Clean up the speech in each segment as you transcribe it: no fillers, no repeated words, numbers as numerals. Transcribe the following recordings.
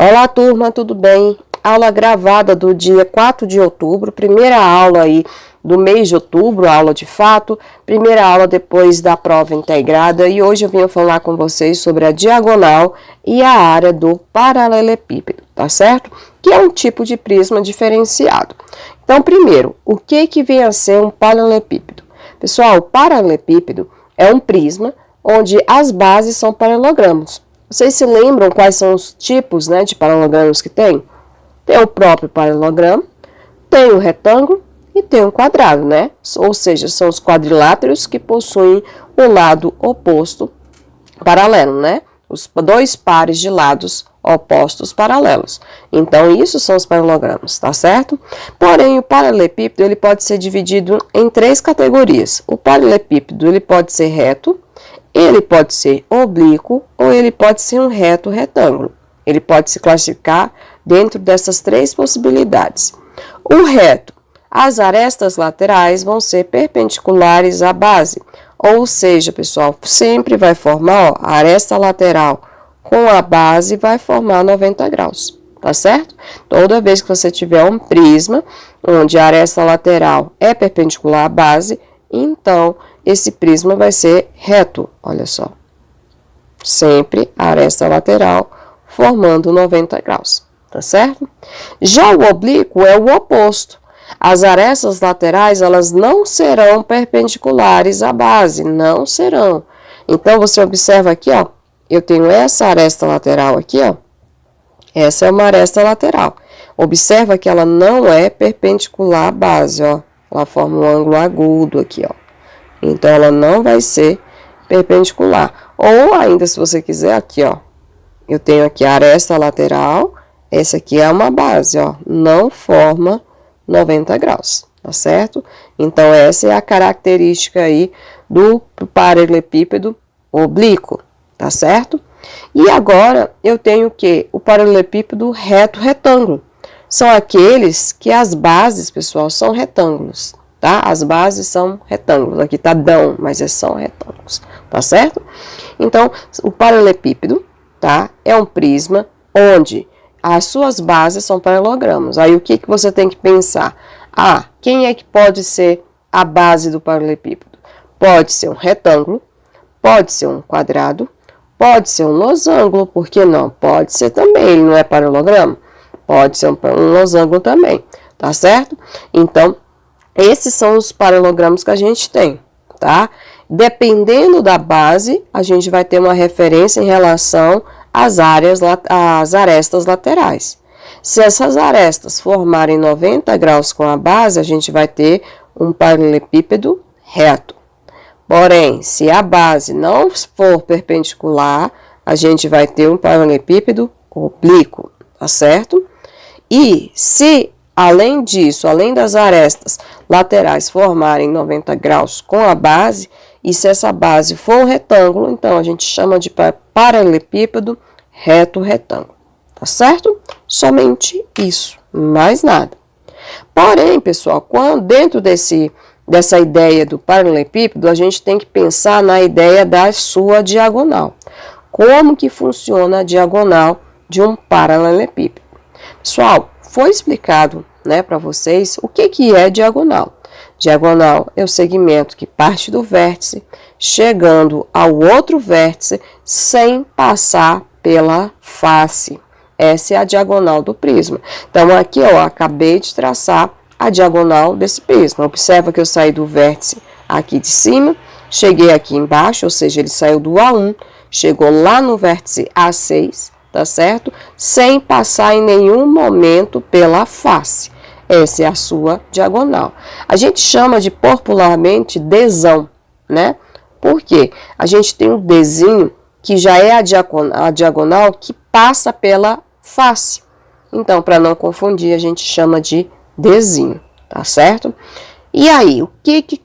Olá, turma, tudo bem? Aula gravada do dia 4 de outubro, primeira aula aí do mês de outubro, aula de fato, primeira aula depois da prova integrada, e hoje eu venho falar com vocês sobre a diagonal e a área do paralelepípedo, tá certo? Que é um tipo de prisma diferenciado. Então, primeiro, o que vem a ser um paralelepípedo? Pessoal, o paralelepípedo é um prisma onde as bases são paralelogramos. Vocês se lembram quais são os tipos, né, de paralelogramos que tem? Tem o próprio paralelogramo, tem o retângulo e tem o quadrado, né? Ou seja, são os quadriláteros que possuem o lado oposto paralelo, né? Os dois pares de lados opostos paralelos. Então, isso são os paralelogramas, tá certo? Porém, o paralelepípedo ele pode ser dividido em três categorias. O paralelepípedo ele pode ser reto, ele pode ser oblíquo ou ele pode ser um reto retângulo. Ele pode se classificar dentro dessas três possibilidades. O reto, as arestas laterais vão ser perpendiculares à base. Ou seja, pessoal, sempre vai formar, ó, a aresta lateral com a base vai formar 90 graus, tá certo? Toda vez que você tiver um prisma onde a aresta lateral é perpendicular à base, então esse prisma vai ser reto, olha só. Sempre a aresta lateral formando 90 graus, tá certo? Já o oblíquo é o oposto. As arestas laterais, elas não serão perpendiculares à base, não serão. Então, você observa aqui, ó, eu tenho essa aresta lateral aqui, ó. Essa é uma aresta lateral. Observa que ela não é perpendicular à base, ó. Ela forma um ângulo agudo aqui, ó. Então, ela não vai ser perpendicular. Ou ainda, se você quiser, aqui, ó. Eu tenho aqui a aresta lateral. Essa aqui é uma base, ó. Não forma 90 graus, tá certo? Então, essa é a característica aí do paralelepípedo oblíquo, tá certo? E agora, eu tenho o quê? O paralelepípedo reto-retângulo. São aqueles que as bases, pessoal, são retângulos, tá? As bases são retângulos. Aqui tá dão, mas são retângulos, tá certo? Então, o paralelepípedo, tá? É um prisma onde as suas bases são paralelogramas. Aí, o que você tem que pensar? Ah, quem é que pode ser a base do paralelepípedo? Pode ser um retângulo, pode ser um quadrado, pode ser um losango, por que não? Pode ser também, ele não é paralelogramo? Pode ser um losango também, tá certo? Então, esses são os paralelogramos que a gente tem, tá? Dependendo da base, a gente vai ter uma referência em relação às arestas laterais. Se essas arestas formarem 90 graus com a base, a gente vai ter um paralelepípedo reto. Porém, se a base não for perpendicular, a gente vai ter um paralelepípedo oblíquo, tá certo? E se, além disso, além das arestas laterais formarem 90 graus com a base, e se essa base for um retângulo, então a gente chama de paralelepípedo reto-retângulo, tá certo? Somente isso, mais nada. Porém, pessoal, dentro dessa ideia do paralelepípedo, a gente tem que pensar na ideia da sua diagonal. Como que funciona a diagonal de um paralelepípedo? Pessoal, foi explicado, né, para vocês o que é diagonal. Diagonal é o segmento que parte do vértice, chegando ao outro vértice, sem passar pela face. Essa é a diagonal do prisma. Então, aqui, ó, acabei de traçar a diagonal desse prisma. Observa que eu saí do vértice aqui de cima, cheguei aqui embaixo, ou seja, ele saiu do A1, chegou lá no vértice A6, tá certo? Sem passar em nenhum momento pela face. Essa é a sua diagonal. A gente chama de popularmente Dzão, né? Por quê? A gente tem um Dzinho que já é a diagonal que passa pela face. Então, para não confundir, a gente chama de Dzinho, tá certo? E aí,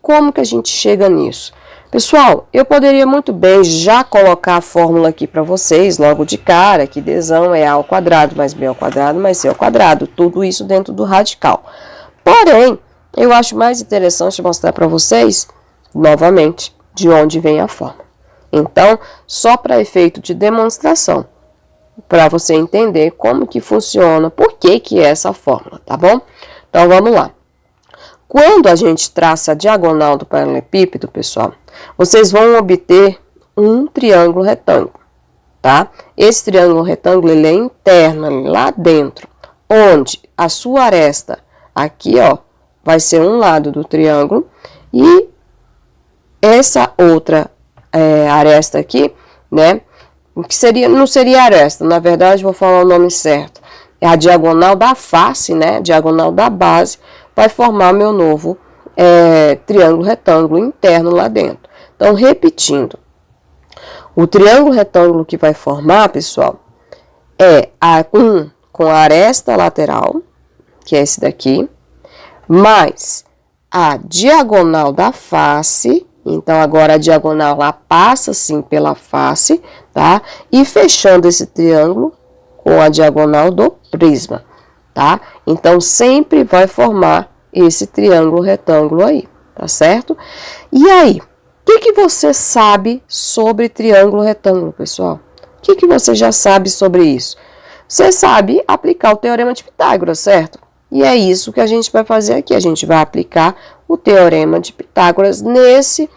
como que a gente chega nisso? Pessoal, eu poderia muito bem já colocar a fórmula aqui para vocês, logo de cara, que Dzão é A ao quadrado mais B ao quadrado mais C ao quadrado, tudo isso dentro do radical. Porém, eu acho mais interessante mostrar para vocês, novamente, de onde vem a fórmula. Então, só para efeito de demonstração, para você entender como que funciona, por que que é essa fórmula, tá bom? Então, vamos lá. Quando a gente traça a diagonal do paralelepípedo, pessoal, vocês vão obter um triângulo retângulo, tá? Esse triângulo retângulo, ele é interno, ali, lá dentro, onde a sua aresta, aqui, ó, vai ser um lado do triângulo, e essa outra aresta aqui, né, que seria, não seria aresta, na verdade, vou falar o nome certo, é a diagonal da face, né, diagonal da base, vai formar meu novo triângulo retângulo interno lá dentro. Então, repetindo, o triângulo retângulo que vai formar, pessoal, é um com a aresta lateral, que é esse daqui, mais a diagonal da face. Então, agora a diagonal lá passa assim pela face, tá? E fechando esse triângulo com a diagonal do prisma, tá? Então, sempre vai formar esse triângulo retângulo aí, tá certo? E aí, o que você sabe sobre triângulo retângulo, pessoal? O que você já sabe sobre isso? Você sabe aplicar o teorema de Pitágoras, certo? E é isso que a gente vai fazer aqui. A gente vai aplicar o teorema de Pitágoras nesse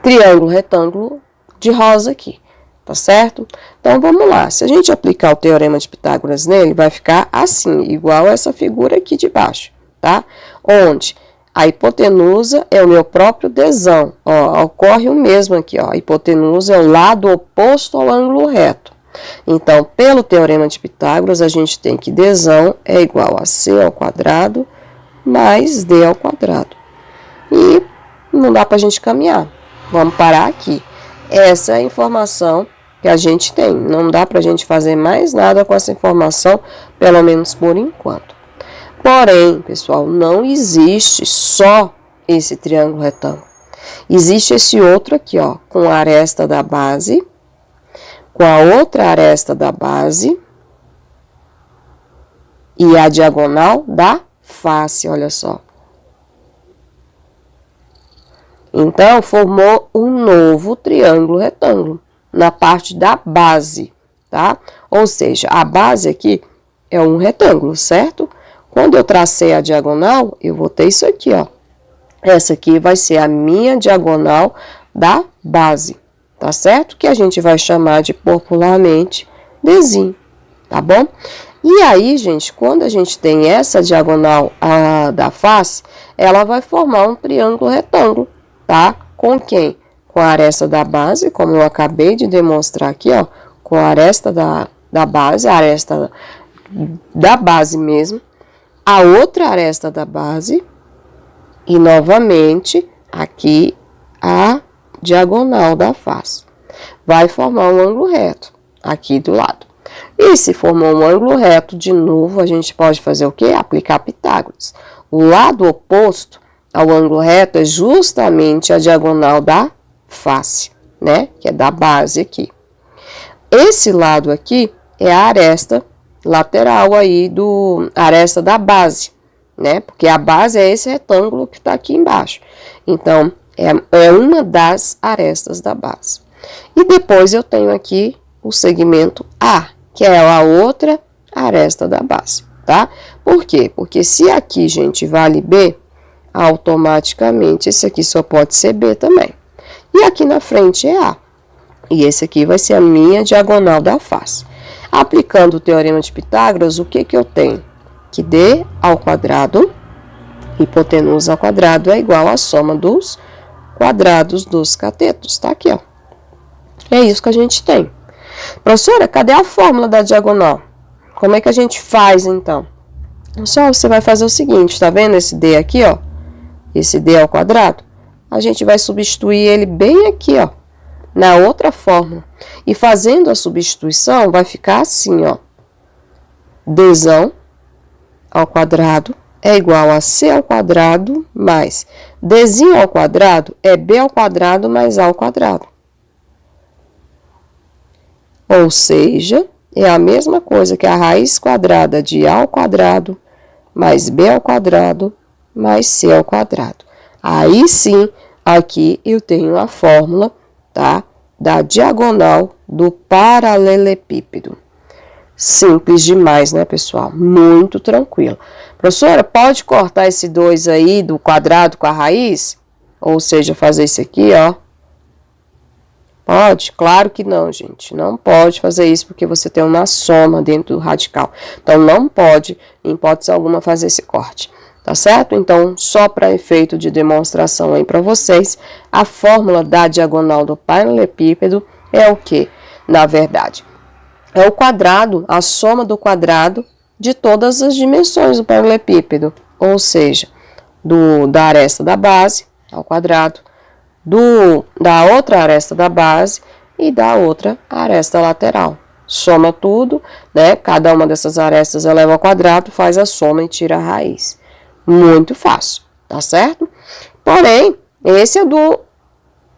triângulo retângulo de rosa aqui, tá certo? Então, vamos lá. Se a gente aplicar o teorema de Pitágoras nele, vai ficar assim, igual essa figura aqui de baixo, tá? Onde a hipotenusa é o meu próprio desão. Ó, ocorre o mesmo aqui, ó. A hipotenusa é o lado oposto ao ângulo reto. Então, pelo teorema de Pitágoras, a gente tem que desão é igual a c ao quadrado mais d ao quadrado. E não dá para a gente caminhar. Vamos parar aqui. Essa é a informação que a gente tem. Não dá para a gente fazer mais nada com essa informação, pelo menos por enquanto. Porém, pessoal, não existe só esse triângulo retângulo. Existe esse outro aqui, ó, com a aresta da base, com a outra aresta da base e a diagonal da face, olha só. Então, formou um novo triângulo retângulo na parte da base, tá? Ou seja, a base aqui é um retângulo, certo? Quando eu tracei a diagonal, eu vou ter isso aqui, ó. Essa aqui vai ser a minha diagonal da base, tá certo? Que a gente vai chamar de popularmente Dzinho, tá bom? E aí, gente, quando a gente tem essa diagonal da face, ela vai formar um triângulo retângulo, tá? Com quem? Com a aresta da base, como eu acabei de demonstrar aqui, ó. Com a aresta da base, a aresta da base mesmo. A outra aresta da base e, novamente, aqui a diagonal da face. Vai formar um ângulo reto aqui do lado. E se formou um ângulo reto, de novo, a gente pode fazer o quê? Aplicar Pitágoras. O lado oposto ao ângulo reto é justamente a diagonal da face, né? Que é da base aqui. Esse lado aqui é a aresta lateral aí aresta da base, né? Porque a base é esse retângulo que está aqui embaixo. Então, é uma das arestas da base. E depois eu tenho aqui o segmento A, que é a outra aresta da base, tá? Por quê? Porque se aqui, gente, vale B, automaticamente esse aqui só pode ser B também. E aqui na frente é A. E esse aqui vai ser a minha diagonal da face. Aplicando o teorema de Pitágoras, o que eu tenho? Que D ao quadrado, hipotenusa ao quadrado, é igual à soma dos quadrados dos catetos. Tá aqui, ó. É isso que a gente tem. Professora, cadê a fórmula da diagonal? Como é que a gente faz, então? Só você vai fazer o seguinte, tá vendo esse D aqui, ó? Esse D ao quadrado? A gente vai substituir ele bem aqui, ó, na outra fórmula. E fazendo a substituição, vai ficar assim, ó. Dzão ao quadrado é igual a C ao quadrado mais Dzinho ao quadrado é B ao quadrado mais A ao quadrado. Ou seja, é a mesma coisa que a raiz quadrada de A ao quadrado mais B ao quadrado mais C ao quadrado. Aí sim, aqui eu tenho a fórmula, tá? Da diagonal do paralelepípedo. Simples demais, né, pessoal? Muito tranquilo. Professora, pode cortar esse 2 aí do quadrado com a raiz? Ou seja, fazer isso aqui, ó. Pode? Claro que não, gente. Não pode fazer isso porque você tem uma soma dentro do radical. Então, não pode, em hipótese alguma, fazer esse corte. Tá certo? Então, só para efeito de demonstração aí para vocês, a fórmula da diagonal do paralelepípedo é o que? Na verdade, é o quadrado, a soma do quadrado de todas as dimensões do paralelepípedo. Ou seja, da aresta da base ao quadrado, da outra aresta da base e da outra aresta lateral. Soma tudo, né? Cada uma dessas arestas eleva ao quadrado, faz a soma e tira a raiz. Muito fácil, tá certo? Porém, esse é do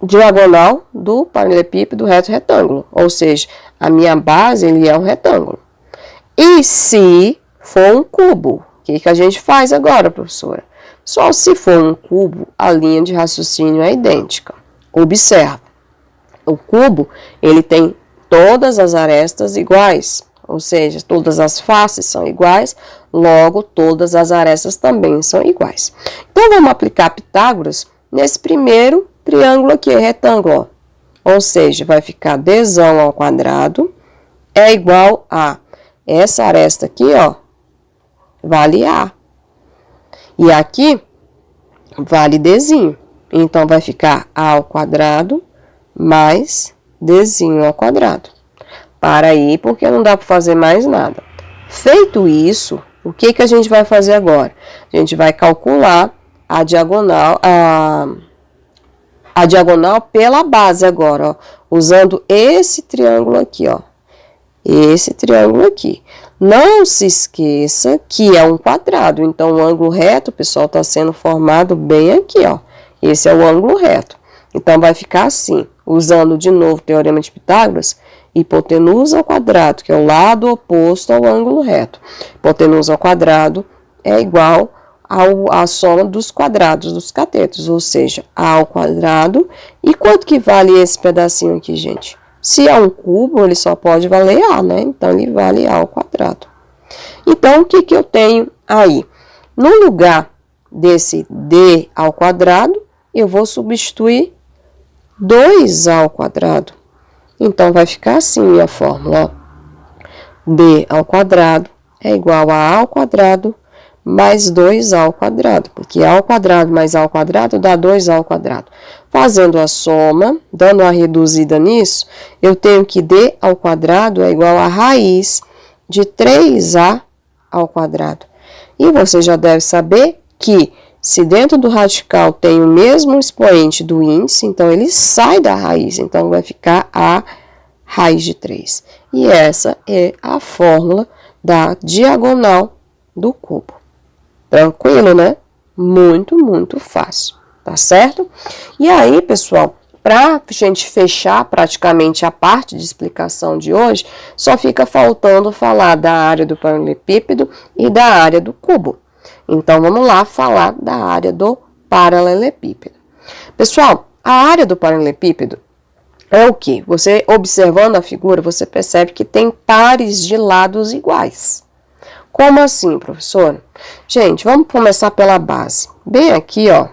diagonal do paralelepípedo reto retângulo, ou seja, a minha base ele é um retângulo. E se for um cubo, o que a gente faz agora, professora? Só se for um cubo, a linha de raciocínio é idêntica. Observa, o cubo ele tem todas as arestas iguais, ou seja, todas as faces são iguais, logo todas as arestas também são iguais. Então, vamos aplicar Pitágoras nesse primeiro triângulo aqui, retângulo, ó. Ou seja, vai ficar Dzão ao quadrado é igual a essa aresta aqui, ó, vale A. E aqui vale Dzinho. Então, vai ficar A ao quadrado mais Dzinho ao quadrado. Para aí, porque não dá para fazer mais nada. Feito isso, o que a gente vai fazer agora? A gente vai calcular a diagonal, a diagonal pela base agora, ó, usando esse triângulo aqui, ó. Esse triângulo aqui. Não se esqueça que é um quadrado, então o ângulo reto, pessoal, está sendo formado bem aqui, ó. Esse é o ângulo reto. Então, vai ficar assim, usando de novo o teorema de Pitágoras, hipotenusa ao quadrado, que é o lado oposto ao ângulo reto. Hipotenusa ao quadrado é igual à soma dos quadrados dos catetos, ou seja, A ao quadrado. E quanto que vale esse pedacinho aqui, gente? Se é um cubo, ele só pode valer A, né? Então, ele vale A ao quadrado. Então, o que eu tenho aí? No lugar desse D ao quadrado, eu vou substituir 2A ao quadrado. Então, vai ficar assim minha fórmula, ó. D ao quadrado é igual a A ao quadrado mais 2A ao quadrado, porque A ao quadrado mais A ao quadrado dá 2A ao quadrado. Fazendo a soma, dando a reduzida nisso, eu tenho que D ao quadrado é igual a raiz de 3A ao quadrado. E você já deve saber que se dentro do radical tem o mesmo expoente do índice, então ele sai da raiz, então vai ficar a raiz de 3. E essa é a fórmula da diagonal do cubo. Tranquilo, né? Muito, muito fácil, tá certo? E aí, pessoal, para a gente fechar praticamente a parte de explicação de hoje, só fica faltando falar da área do paralelepípedo e da área do cubo. Então, vamos lá falar da área do paralelepípedo. Pessoal, a área do paralelepípedo é o que? Você, observando a figura, você percebe que tem pares de lados iguais. Como assim, professora? Gente, vamos começar pela base. Bem aqui, ó,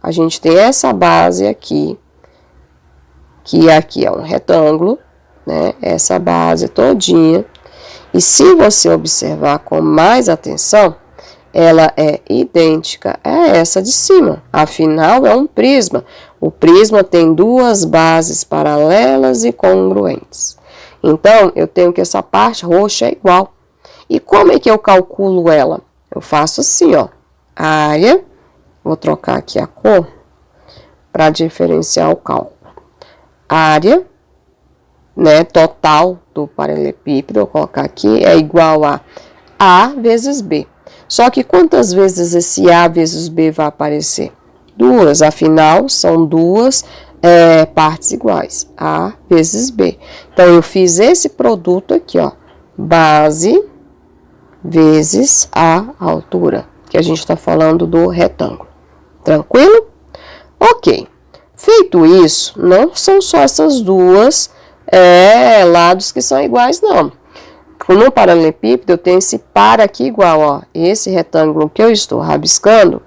a gente tem essa base aqui, que aqui é um retângulo, né? Essa base todinha. E se você observar com mais atenção, ela é idêntica a essa de cima. Afinal, é um prisma. O prisma tem duas bases paralelas e congruentes. Então, eu tenho que essa parte roxa é igual. E como é que eu calculo ela? Eu faço assim, ó. A área, vou trocar aqui a cor para diferenciar o cálculo. Área, né, total do paralelepípedo, vou colocar aqui, é igual a A vezes B. Só que quantas vezes esse A vezes B vai aparecer? Duas, afinal, são duas partes iguais. A vezes B. Então, eu fiz esse produto aqui, ó. Base vezes a altura, que a gente está falando do retângulo. Tranquilo? Ok. Feito isso, não são só essas duas Lados que são iguais, não. No paralelepípedo, eu tenho esse par aqui igual, ó. Esse retângulo que eu estou rabiscando,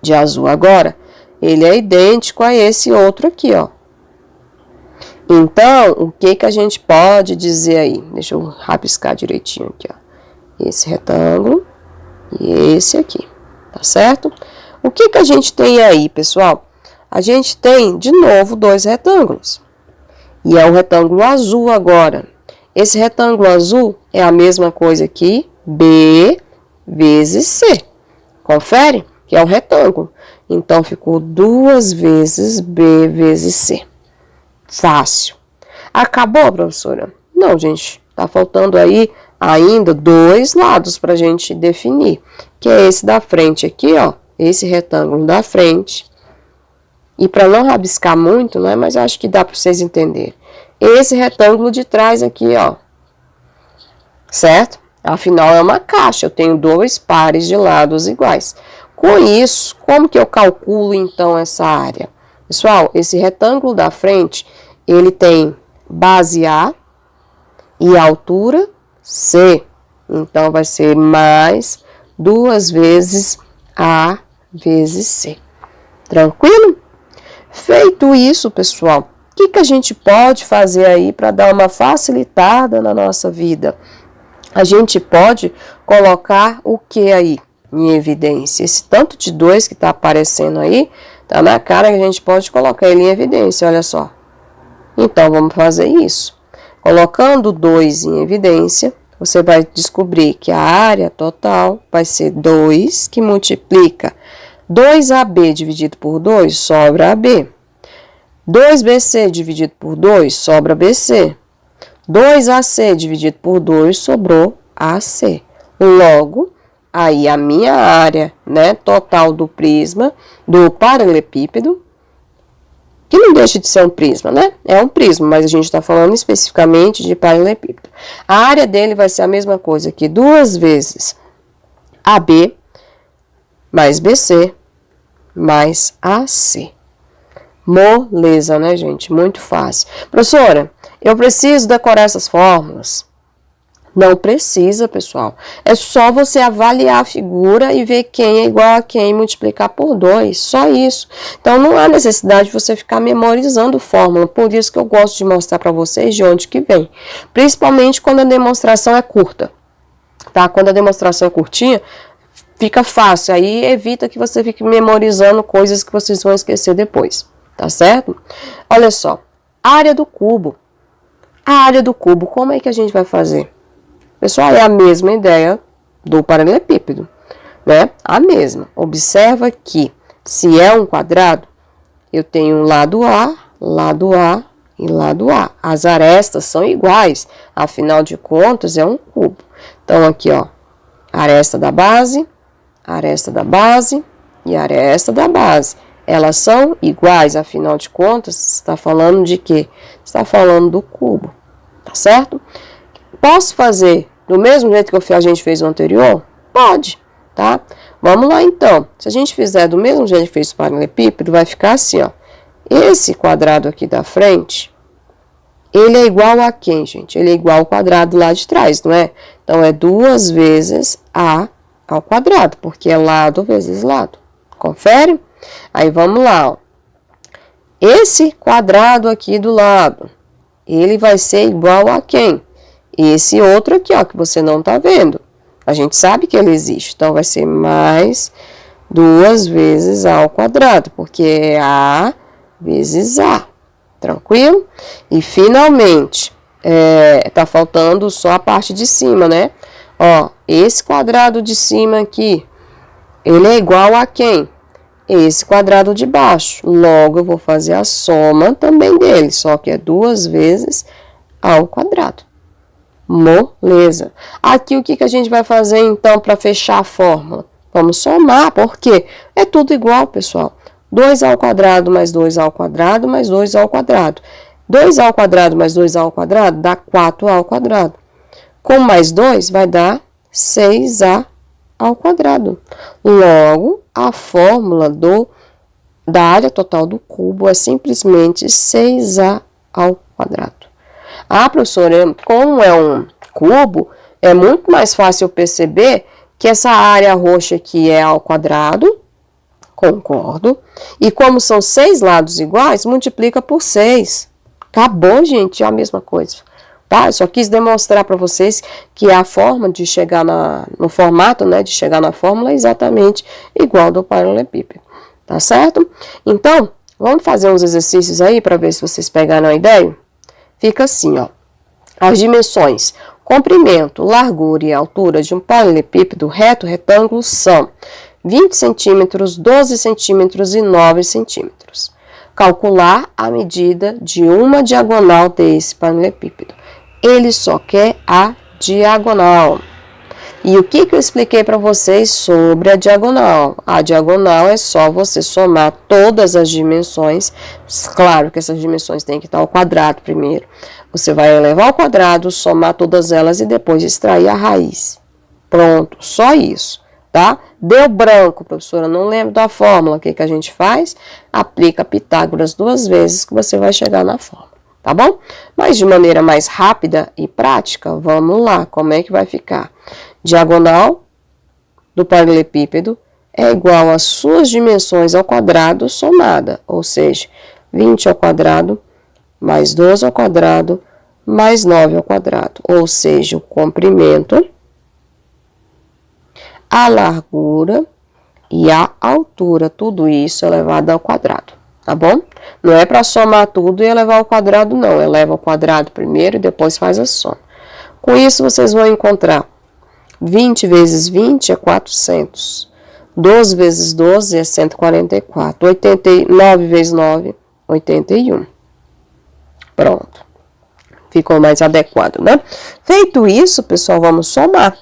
de azul agora, ele é idêntico a esse outro aqui, ó. Então, o que a gente pode dizer aí? Deixa eu rabiscar direitinho aqui, ó. Esse retângulo e esse aqui, tá certo? O que a gente tem aí, pessoal? A gente tem, de novo, dois retângulos. E é o retângulo azul agora. Esse retângulo azul é a mesma coisa que B vezes C. Confere? Que é o retângulo. Então, ficou 2 vezes B vezes C. Fácil. Acabou, professora? Não, gente. Tá faltando aí ainda dois lados para a gente definir. Que é esse da frente aqui, ó. Esse retângulo da frente. E para não rabiscar muito, né? Mas acho que dá para vocês entenderem. Esse retângulo de trás aqui, ó. Certo? Afinal, é uma caixa. Eu tenho dois pares de lados iguais. Com isso, como que eu calculo, então, essa área? Pessoal, esse retângulo da frente, ele tem base A e altura C. Então, vai ser mais 2 vezes A vezes C. Tranquilo? Feito isso, pessoal, o que a gente pode fazer aí para dar uma facilitada na nossa vida? A gente pode colocar o que aí em evidência? Esse tanto de 2 que está aparecendo aí, tá na cara que a gente pode colocar ele em evidência, olha só. Então, vamos fazer isso. Colocando 2 em evidência, você vai descobrir que a área total vai ser 2, que multiplica 2AB dividido por 2, sobra AB. 2BC dividido por 2, sobra BC. 2AC dividido por 2, sobrou AC. Logo, aí a minha área, né, total do prisma, do paralelepípedo, que não deixa de ser um prisma, né? É um prisma, mas a gente está falando especificamente de paralelepípedo. A área dele vai ser a mesma coisa que 2 vezes AB mais BC mais AC. Moleza, né, gente? Muito fácil. Professora, eu preciso decorar essas fórmulas? Não precisa, pessoal. É só você avaliar a figura e ver quem é igual a quem, multiplicar por 2. Só isso. Então, não há necessidade de você ficar memorizando fórmula. Por isso que eu gosto de mostrar para vocês de onde que vem. Principalmente quando a demonstração é curta. Tá? Quando a demonstração é curtinha, fica fácil. Aí evita que você fique memorizando coisas que vocês vão esquecer depois. Tá certo? Olha só. Área do cubo. A área do cubo, como é que a gente vai fazer? Pessoal, é a mesma ideia do paralelepípedo, né? A mesma. Observa que, se é um quadrado, eu tenho lado A e lado A. As arestas são iguais, afinal de contas, é um cubo. Então, aqui, ó, aresta da base e aresta da base. Elas são iguais, afinal de contas, você está falando de quê? Você está falando do cubo, tá certo? Posso fazer do mesmo jeito que a gente fez no anterior? Pode, tá? Vamos lá, então. Se a gente fizer do mesmo jeito que fez o paralelepípedo, vai ficar assim, ó. Esse quadrado aqui da frente, ele é igual a quem, gente? Ele é igual ao quadrado lá de trás, não é? Então, é 2 vezes A ao quadrado, porque é lado vezes lado. Confere? Aí, vamos lá, ó. Esse quadrado aqui do lado, ele vai ser igual a quem? Esse outro aqui, ó, que você não tá vendo. A gente sabe que ele existe. Então, vai ser mais 2 vezes A ao quadrado, porque é A vezes A. Tranquilo? E, finalmente, tá faltando só a parte de cima, né? Ó, esse quadrado de cima aqui, ele é igual a quem? Esse quadrado de baixo. Logo, eu vou fazer a soma também dele, só que é 2 vezes A ao quadrado. Moleza. Aqui, o que a gente vai fazer, então, para fechar a fórmula? Vamos somar, porque é tudo igual, pessoal. 2A ao quadrado mais 2A ao quadrado mais 2A ao quadrado. 2A ao quadrado mais 2A ao quadrado dá 4A ao quadrado. Com mais 2 vai dar 6A ao quadrado. Logo, a fórmula da área total do cubo é simplesmente 6A ao quadrado. Ah, professora, como é um cubo, é muito mais fácil perceber que essa área roxa aqui é ao quadrado, concordo, e como são 6 lados iguais, multiplica por 6. Acabou, gente, é a mesma coisa. Tá? Eu só quis demonstrar para vocês que a forma de chegar no formato, né, de chegar na fórmula é exatamente igual do paralelepípedo. Tá certo? Então, vamos fazer uns exercícios aí para ver se vocês pegaram a ideia? Fica assim, ó. As dimensões, comprimento, largura e altura de um paralelepípedo reto retângulo são 20 centímetros, 12 centímetros e 9 centímetros. Calcular a medida de uma diagonal desse paralelepípedo. Ele só quer a diagonal. E o que eu expliquei para vocês sobre a diagonal? A diagonal é só você somar todas as dimensões. Claro que essas dimensões têm que estar ao quadrado primeiro. Você vai elevar ao quadrado, somar todas elas e depois extrair a raiz. Pronto, só isso, tá? Deu branco, professora, não lembro da fórmula. O que a gente faz? Aplica Pitágoras 2 vezes que você vai chegar na fórmula, tá bom? Mas de maneira mais rápida e prática, vamos lá, como é que vai ficar? Diagonal do paralelepípedo é igual às suas dimensões ao quadrado somada, ou seja, 20 ao quadrado mais 12 ao quadrado mais 9 ao quadrado, ou seja, o comprimento, a largura e a altura, tudo isso elevado ao quadrado, tá bom? Não é para somar tudo e elevar ao quadrado, não. Eleva ao quadrado primeiro e depois faz a soma. Com isso, vocês vão encontrar 20 vezes 20 é 400. 12 vezes 12 é 144. 89 vezes 9, 81. Pronto. Ficou mais adequado, né? Feito isso, pessoal, vamos somar.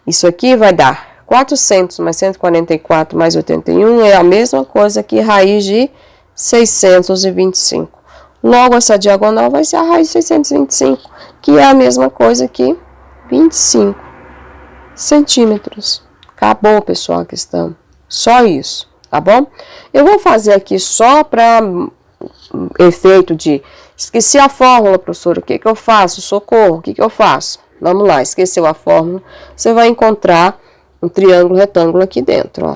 Isso aqui vai dar 400 mais 144 mais 81 é a mesma coisa que raiz de 625. Logo, essa diagonal vai ser a raiz de 625, que é a mesma coisa que 25 centímetros. Acabou, pessoal, a questão. Só isso, tá bom? Eu vou fazer aqui só para efeito de... Esqueci a fórmula, professora, o que eu faço? Socorro, o que eu faço? Vamos lá, esqueceu a fórmula, você vai encontrar um triângulo retângulo aqui dentro, ó.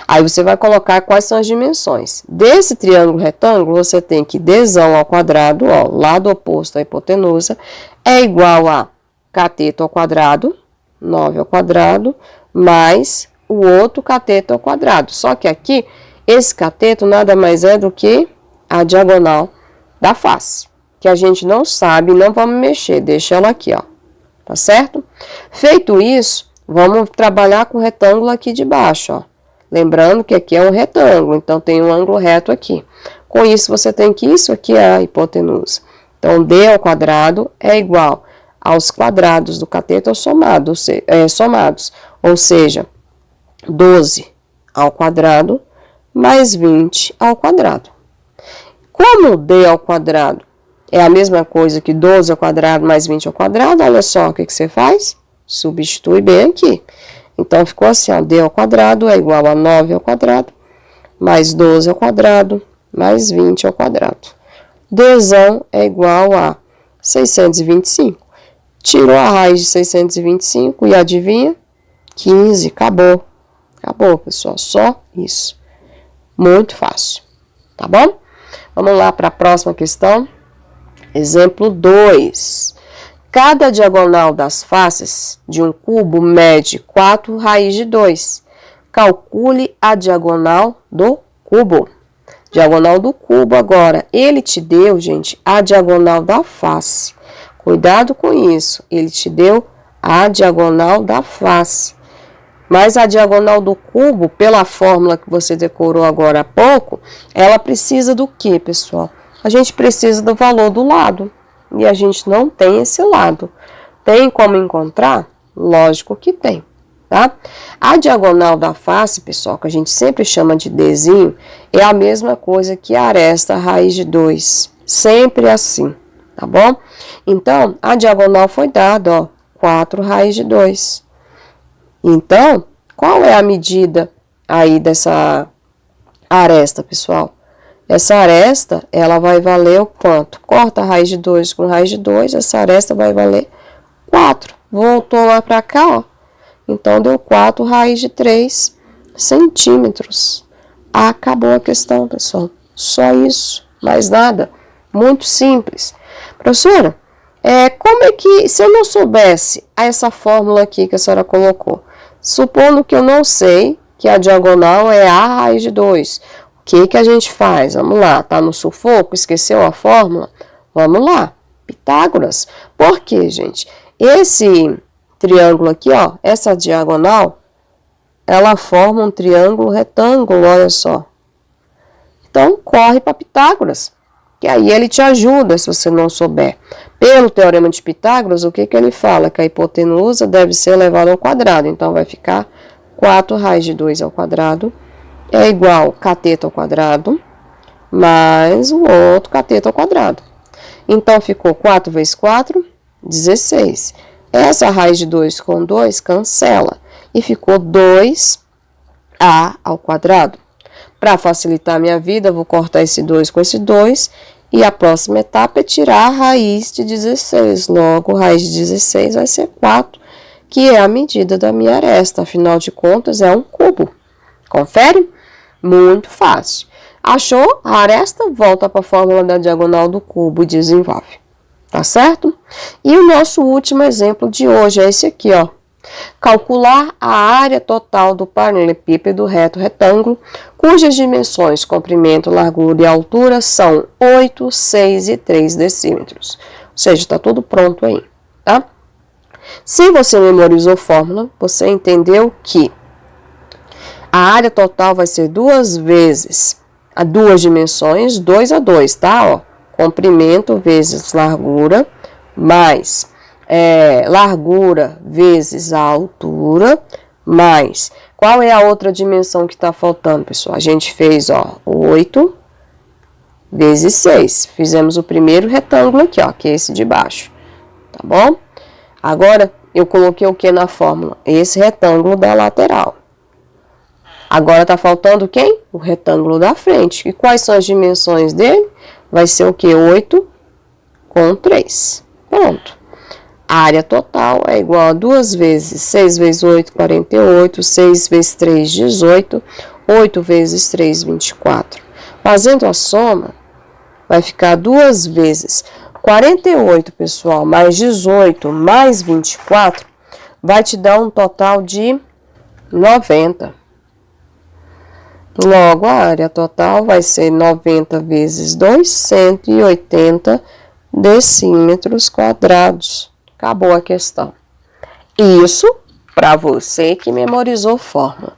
Aí você vai colocar quais são as dimensões. Desse triângulo retângulo, você tem que Dzão ao quadrado, ó, lado oposto à hipotenusa, é igual a cateto ao quadrado, 9 ao quadrado, mais o outro cateto ao quadrado. Só que aqui, esse cateto nada mais é do que a diagonal da face, que a gente não sabe, não vamos mexer, deixa ela aqui, ó, tá certo? Feito isso, vamos trabalhar com o retângulo aqui de baixo, ó. Lembrando que aqui é um retângulo, então tem um ângulo reto aqui. Com isso, você tem que isso aqui é a hipotenusa. Então, D ao quadrado é igual aos quadrados do cateto somados, ou seja, 12 ao quadrado mais 20 ao quadrado. Como D ao quadrado é a mesma coisa que 12 ao quadrado mais 20 ao quadrado, olha só o que você faz. Substitui bem aqui. Então, ficou assim, ó, D ao quadrado é igual a 9 ao quadrado, mais 12 ao quadrado, mais 20 ao quadrado. Dzão é igual a 625. Tirou a raiz de 625 e adivinha? 15, acabou. Acabou, pessoal, só isso. Muito fácil, tá bom? Vamos lá para a próxima questão. Exemplo 2. Cada diagonal das faces de um cubo mede 4 raiz de 2. Calcule a diagonal do cubo. Diagonal do cubo agora. Ele te deu, gente, a diagonal da face. Cuidado com isso. Ele te deu a diagonal da face. Mas a diagonal do cubo, pela fórmula que você decorou agora há pouco, ela precisa do quê, pessoal? A gente precisa do valor do lado. E a gente não tem esse lado. Tem como encontrar? Lógico que tem, tá? A diagonal da face, pessoal, que a gente sempre chama de Dzinho, é a mesma coisa que a aresta raiz de 2. Sempre assim, tá bom? Então, a diagonal foi dada, ó, 4 raiz de 2. Então, qual é a medida aí dessa aresta, pessoal? essa aresta, ela vai valer o quanto? Corta a raiz de 2 com raiz de 2, essa aresta vai valer 4. Voltou lá para cá, ó. Então, deu 4 raiz de 3 centímetros. Acabou a questão, pessoal. Só isso, mais nada. Muito simples. Professora, como é que, se eu não soubesse essa fórmula aqui que a senhora colocou, supondo que eu não sei que a diagonal é a raiz de 2, o que a gente faz? Vamos lá, tá no sufoco, esqueceu a fórmula? Vamos lá, Pitágoras. Por quê, gente? Esse triângulo aqui, ó, essa diagonal, ela forma um triângulo retângulo, olha só. Então, corre para Pitágoras, que aí ele te ajuda se você não souber. Pelo teorema de Pitágoras, o que ele fala? Que a hipotenusa deve ser elevada ao quadrado. Então, vai ficar 4 raiz de 2 ao quadrado é igual cateto ao quadrado mais o outro cateto ao quadrado. Então, ficou 4 vezes 4, 16. Essa raiz de 2 com 2 cancela e ficou 2a ao quadrado. Para facilitar a minha vida, eu vou cortar esse 2 com esse 2 e a próxima etapa é tirar a raiz de 16. Logo, raiz de 16 vai ser 4, que é a medida da minha aresta. Afinal de contas, é um cubo. Confere? Muito fácil. Achou a aresta? Volta para a fórmula da diagonal do cubo e desenvolve. Tá certo? E o nosso último exemplo de hoje é esse aqui, ó. Calcular a área total do paralelepípedo reto retângulo, cujas dimensões, comprimento, largura e altura são 8, 6 e 3 decímetros. Ou seja, está tudo pronto aí, tá? Se você memorizou fórmula, você entendeu que a área total vai ser 2 vezes a 2 dimensões, 2 a 2, tá? Ó, comprimento vezes largura, mais largura vezes a altura, mais. Qual é a outra dimensão que está faltando, pessoal? A gente fez, ó, 8 vezes 6. Fizemos o primeiro retângulo aqui, ó, que é esse de baixo, tá bom? Agora, eu coloquei o que na fórmula? Esse retângulo da lateral. Agora, está faltando quem? O retângulo da frente. E quais são as dimensões dele? Vai ser o que? 8 com 3. Pronto. A área total é igual a 2 vezes 6 vezes 8, 48. 6 vezes 3, 18. 8 vezes 3, 24. Fazendo a soma, vai ficar 2 vezes 48, pessoal, mais 18, mais 24, vai te dar um total de 90. Logo, a área total vai ser 90 vezes 2, 180 decímetros quadrados. Acabou a questão. Isso para você que memorizou fórmula.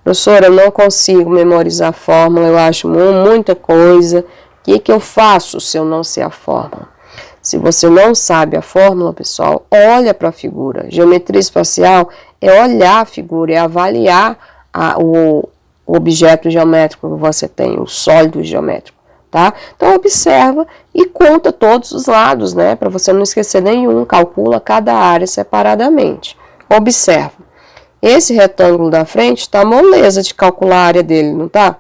Professora, eu não consigo memorizar fórmula, eu acho muita coisa. O que eu faço se eu não sei a fórmula? Se você não sabe a fórmula, pessoal, olha para a figura. Geometria espacial é olhar a figura, é avaliar o objeto geométrico que você tem, o sólido geométrico, tá? Então, observa e conta todos os lados, né? Para você não esquecer nenhum, calcula cada área separadamente. Observa. Esse retângulo da frente está moleza de calcular a área dele, não tá?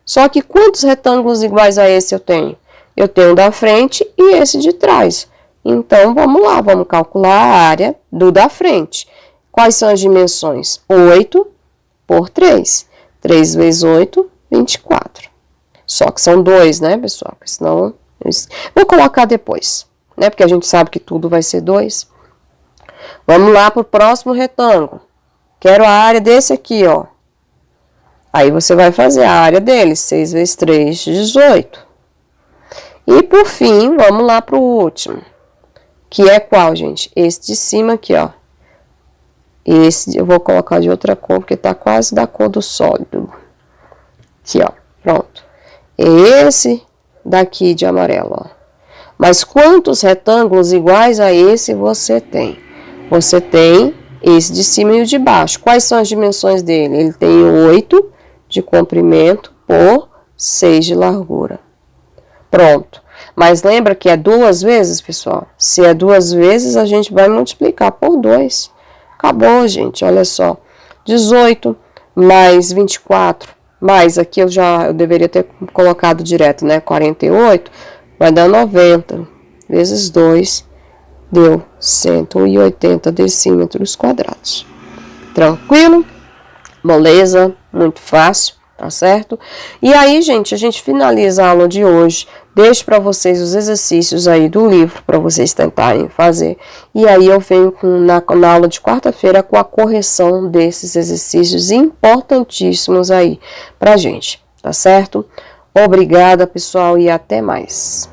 Só que quantos retângulos iguais a esse eu tenho? Eu tenho da frente e esse de trás. Então, vamos lá, vamos calcular a área do da frente. Quais são as dimensões? 8 por 3. 3 vezes 8, 24. Só que são 2, né, pessoal? Porque senão, vou colocar depois, né? Porque a gente sabe que tudo vai ser 2. Vamos lá para o próximo retângulo. Quero a área desse aqui, ó. Aí você vai fazer a área dele, 6 vezes 3, 18. E por fim, vamos lá para o último. Que é qual, gente? Esse de cima aqui, ó. Esse eu vou colocar de outra cor, porque tá quase da cor do sólido. Aqui, ó. Pronto. Esse daqui de amarelo, ó. Mas quantos retângulos iguais a esse você tem? Você tem esse de cima e o de baixo. Quais são as dimensões dele? Ele tem 8 de comprimento por 6 de largura. Pronto. Mas lembra que é 2 vezes, pessoal? Se é 2 vezes, a gente vai multiplicar por 2. Acabou, gente. Olha só. 18 mais 24 mais aqui eu deveria ter colocado direto, né? 48, vai dar 90 vezes 2, deu 180 decímetros quadrados. Tranquilo? Moleza? Muito fácil, tá certo? E aí, gente, a gente finaliza a aula de hoje. Deixo para vocês os exercícios aí do livro para vocês tentarem fazer. E aí eu venho na aula de quarta-feira com a correção desses exercícios importantíssimos aí pra gente, tá certo? Obrigada, pessoal, e até mais.